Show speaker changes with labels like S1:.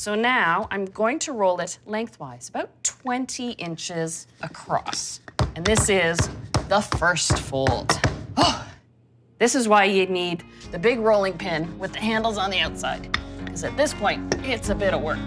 S1: So now I'm going to roll it lengthwise, about 20 inches across. And this is the first fold. Oh, this is why you need the big rolling pin with the handles on the outside, because at this point, it's a bit of work.